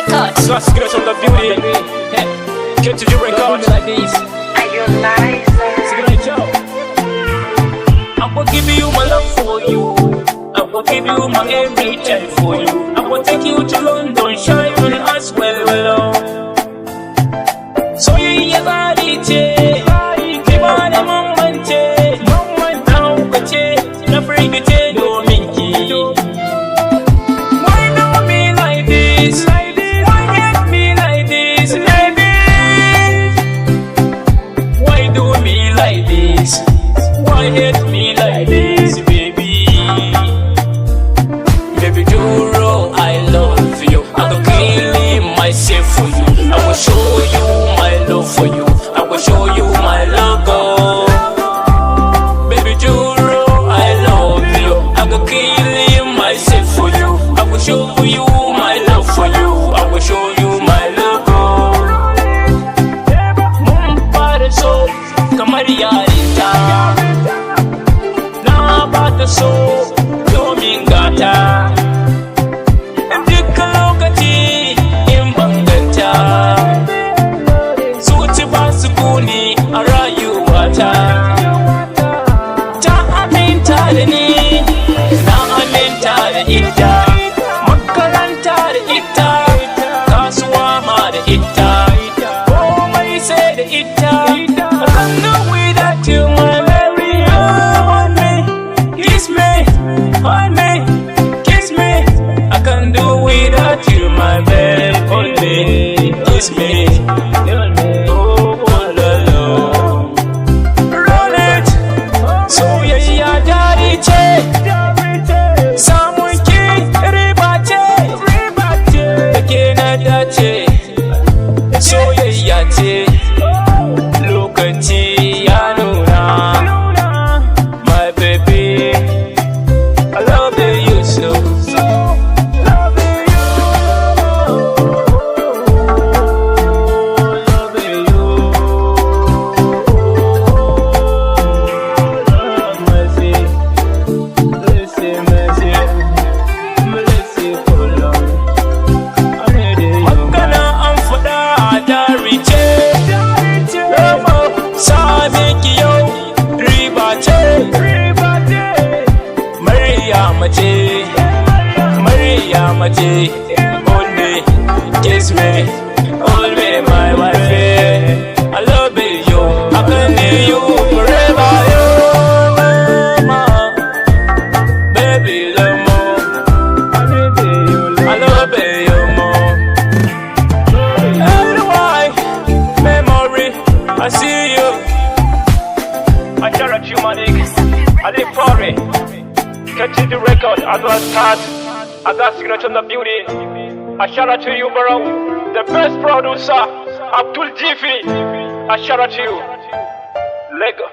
records. So I secret on the beauty. Get to the record like this. Are you nice? Secret Joe. I will give you my love for you. I will give you my everything for you. I will take you to London, shine as well. So you body che, the body moment che, now but che, na freak che do minky. Why do me like this? Why hate me like this, baby? Why do me like this? Why hate me like this, baby? Baby, do wrong, I love you. I will kill myself for you. I will show you my love for you. I will show you my logo. Baby, do wrong, I love you. I will kill myself for you. I will show you my love for you. I will show you my logo. Para so, kamar yarinta. Na bata so, domin gata. Dukkan lokaci in banganta. Zuci ba su kuni a rayuwata. Ta aminta da ni, na aminta da ita. Makaranta da ita, kasuwa ma da ita. Komai sai da ita. I can't do without you, my baby. Hold me, kiss me, hold me, kiss me. I can't do without you, my baby. Hold me, kiss me. Oh, la, la. Roll it. So yeah, daddy che. Samun ki riba ce. Da ke na dace. Soyayya ce. Lokaci ya nuna. My baby, I love you so. Love you. Love you. Mercy. Listen, mercy. Mercy for long. I need you. Magana an faɗa a darice. Same ki yau riba ce. Maryama ce, Maryama ce. Hold me, kiss me, hold me, my wife. I love you, I can need you forever. You, mama, baby, love more. I love you more. Everywhere, memory, I see you. I cherish you, my nigga. I live for it. Catch the record, I got start. I got signature on the beauty. I shout out to you, bro. The best producer, Abdul Jiffy. I shout out to you. Lego.